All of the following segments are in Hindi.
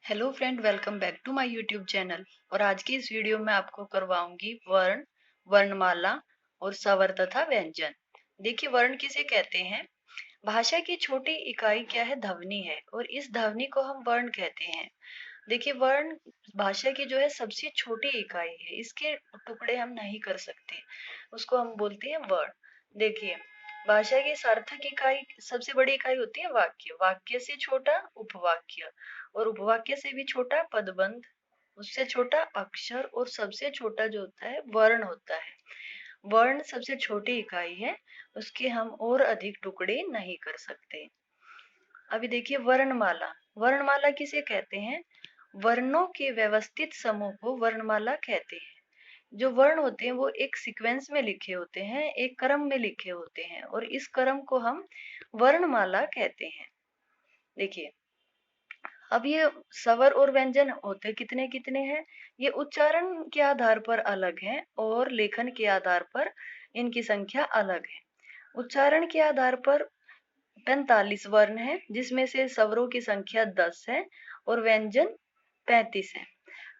Hello friend, welcome back to my YouTube channel. और आज की इस वीडियो में आपको करवाऊंगी वर्ण, वर्णमाला और स्वर तथा व्यंजन। देखिए, वर्ण किसे कहते हैं। भाषा की छोटी इकाई क्या है? ध्वनि है, और इस ध्वनि को हम वर्ण कहते हैं। देखिए, वर्ण भाषा की जो है सबसे छोटी इकाई है, इसके टुकड़े हम नहीं कर सकते, उसको हम बोलते हैं वर्ण। देखिए, भाषा की सार्थक इकाई, सबसे बड़ी इकाई होती है वाक्य। वाक्य से छोटा उपवाक्य, और उपवाक्य से भी छोटा पदबंध, उससे छोटा अक्षर, और सबसे छोटा जो होता है वर्ण होता है। वर्ण सबसे छोटी इकाई है, उसके हम और अधिक टुकड़े नहीं कर सकते। अभी देखिए, वर्णमाला। वर्णमाला किसे कहते हैं? वर्णों के व्यवस्थित समूह को वर्णमाला कहते हैं। जो वर्ण होते हैं वो एक सीक्वेंस में लिखे होते हैं, एक क्रम में लिखे होते हैं, और इस क्रम को हम वर्णमाला कहते हैं। देखिए, अब ये स्वर और व्यंजन होते कितने कितने हैं? ये उच्चारण के आधार पर अलग हैं, और लेखन के आधार पर इनकी संख्या अलग है। उच्चारण के आधार पर 45 वर्ण है, जिसमें से स्वरों की संख्या 10 है और व्यंजन 35 है।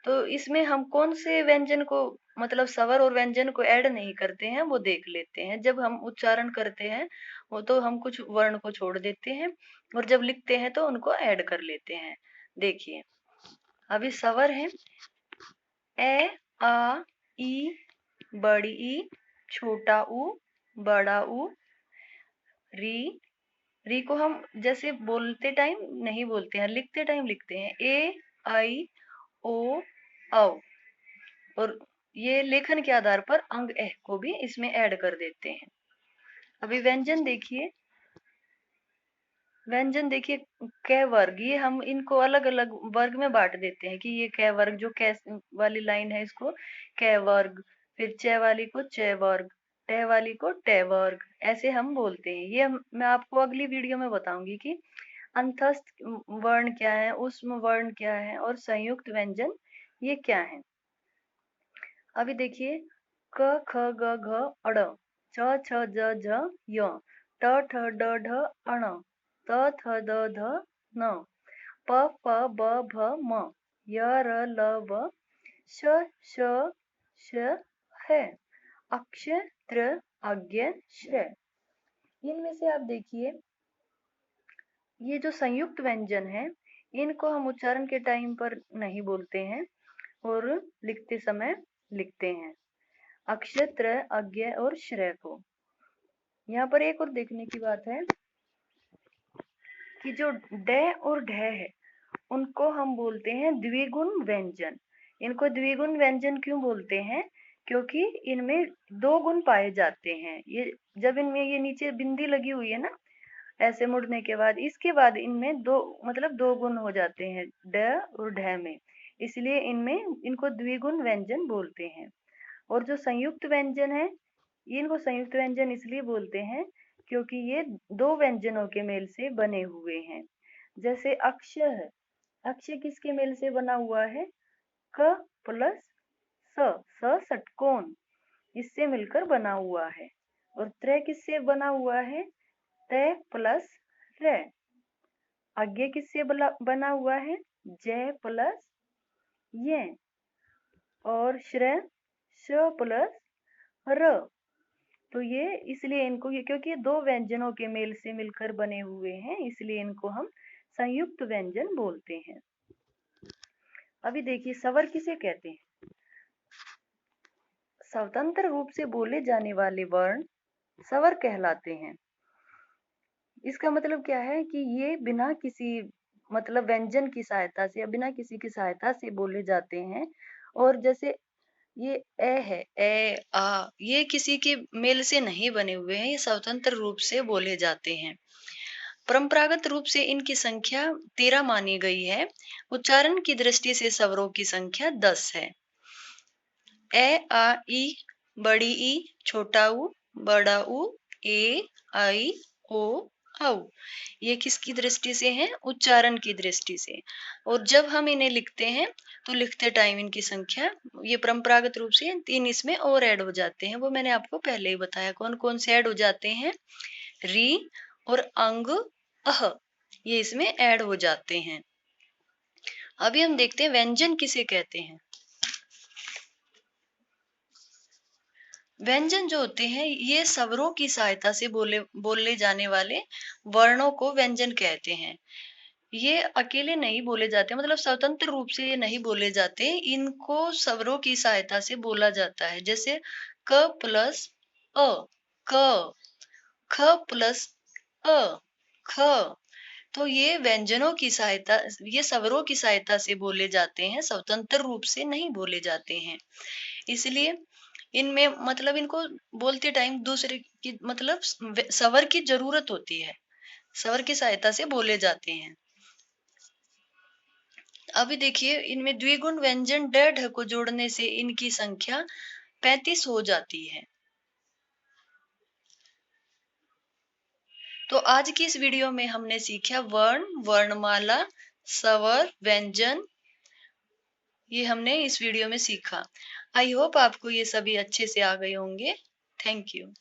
तो इसमें हम कौन से व्यंजन को, मतलब स्वर और व्यंजन को ऐड नहीं करते हैं, वो देख लेते हैं। जब हम उच्चारण करते हैं वो तो हम कुछ वर्ण को छोड़ देते हैं, और जब लिखते हैं तो उनको ऐड कर लेते हैं। देखिए, अभी स्वर है ए, आ, ई, बड़ी ई, छोटा ऊ, बड़ा ऊ, री। री को हम जैसे बोलते टाइम नहीं बोलते हैं, लिखते टाइम लिखते हैं ए, आई, ओ, औ। और ये लेखन के आधार पर अंग एह को भी इसमें ऐड कर देते हैं। अभी व्यंजन देखिए। व्यंजन देखिए, कै वर्ग, ये हम इनको अलग अलग वर्ग में बांट देते हैं कि ये कै वर्ग, जो कै वाली लाइन है इसको कै वर्ग, फिर च वाली को च वर्ग, ट वाली को ट वर्ग, ऐसे हम बोलते हैं। ये मैं आपको अगली वीडियो में बताऊंगी कि अंतस्थ वर्ण क्या है, उष्म वर्ण क्या है, और संयुक्त व्यंजन ये क्या है। अभी देखिए, क ख ग घ अड़, छ छ ज झ य, ट ठ ड ढ अण, त थ द ध न, प फ ब भ म, य र ल व, श श श है, अक्ष त्र अज्ञ श्र। इनमें से आप देखिए, ये जो संयुक्त व्यंजन है, इनको हम उच्चारण के टाइम पर नहीं बोलते हैं, और लिखते समय लिखते हैं अक्षत्र, अज्ञ और श्रेय को। यहाँ पर एक और देखने की बात है कि जो ड और ढ है, उनको हम बोलते हैं द्विगुण व्यंजन। इनको द्विगुण व्यंजन क्यों बोलते हैं? क्योंकि इनमें दो गुण पाए जाते हैं। ये जब इनमें ये नीचे बिंदी लगी हुई है ना, ऐसे मुड़ने के बाद, इसके बाद इनमें दो, मतलब दो गुण हो जाते हैं ड और ढ में, इसलिए इनमें इनको द्विगुण व्यंजन बोलते हैं। और जो संयुक्त व्यंजन है, इनको संयुक्त व्यंजन इसलिए बोलते हैं क्योंकि ये दो व्यंजनों के मेल से बने हुए हैं। जैसे अक्ष है, अक्ष किसके मेल से बना हुआ है? क प्लस स षटकोण, इससे मिलकर बना हुआ है। और त्र किससे बना हुआ है? त प्लस र। अज्ञ किससे बना हुआ है? ज प्लस य। और श्र श प्लस र। तो ये इसलिए इनको, ये क्योंकि ये दो व्यंजनों के मेल से मिलकर बने हुए हैं, इसलिए इनको हम संयुक्त व्यंजन बोलते हैं। अभी देखिए, स्वर किसे कहते हैं? स्वतंत्र रूप से बोले जाने वाले वर्ण स्वर कहलाते हैं। इसका मतलब क्या है कि ये बिना किसी, मतलब व्यंजन की सहायता से या बिना किसी की सहायता से बोले जाते हैं। और जैसे ये ए है, ए, आ, ये किसी के मेल से नहीं बने हुए हैं, ये स्वतंत्र रूप से बोले जाते हैं। परंपरागत रूप से इनकी संख्या 13 मानी गई है। उच्चारण की दृष्टि से स्वरों की संख्या 10 है। ए, आ, ई, बड़ी ई, छोटा ऊ, बड़ा ऊ, ए, आई, ओ, औ। ये किसकी दृष्टि से है? उच्चारण की दृष्टि से। और जब हम इन्हें लिखते हैं तो लिखते टाइम इनकी संख्या, ये परंपरागत रूप से 3 इसमें और ऐड हो जाते हैं, वो मैंने आपको पहले ही बताया कौन कौन से ऐड हो जाते हैं। री और अंग, अह, ये इसमें ऐड हो जाते हैं। अभी हम देखते हैं व्यंजन किसे कहते हैं। व्यंजन जो होते हैं ये स्वरों की सहायता से बोले जाने वाले वर्णों को व्यंजन कहते हैं। ये अकेले नहीं बोले जाते, मतलब स्वतंत्र रूप से ये नहीं बोले जाते, इनको स्वरों की सहायता से बोला जाता है। जैसे क प्लस अ, क, ख प्लस अ, ख। तो ये व्यंजनों की सहायता, ये स्वरों की सहायता से बोले जाते हैं, स्वतंत्र रूप से नहीं बोले जाते हैं। इसलिए इनमें मतलब इनको बोलते टाइम दूसरे की मतलब स्वर की जरूरत होती है, स्वर की सहायता से बोले जाते हैं। अभी देखिए इनमें द्विगुण व्यंजन ड ढ को जोड़ने से इनकी संख्या 35 हो जाती है। तो आज की इस वीडियो में हमने सीखा वर्ण, वर्णमाला, स्वर, व्यंजन, ये हमने इस वीडियो में सीखा। आई होप आपको ये सभी अच्छे से आ गए होंगे। Thank you.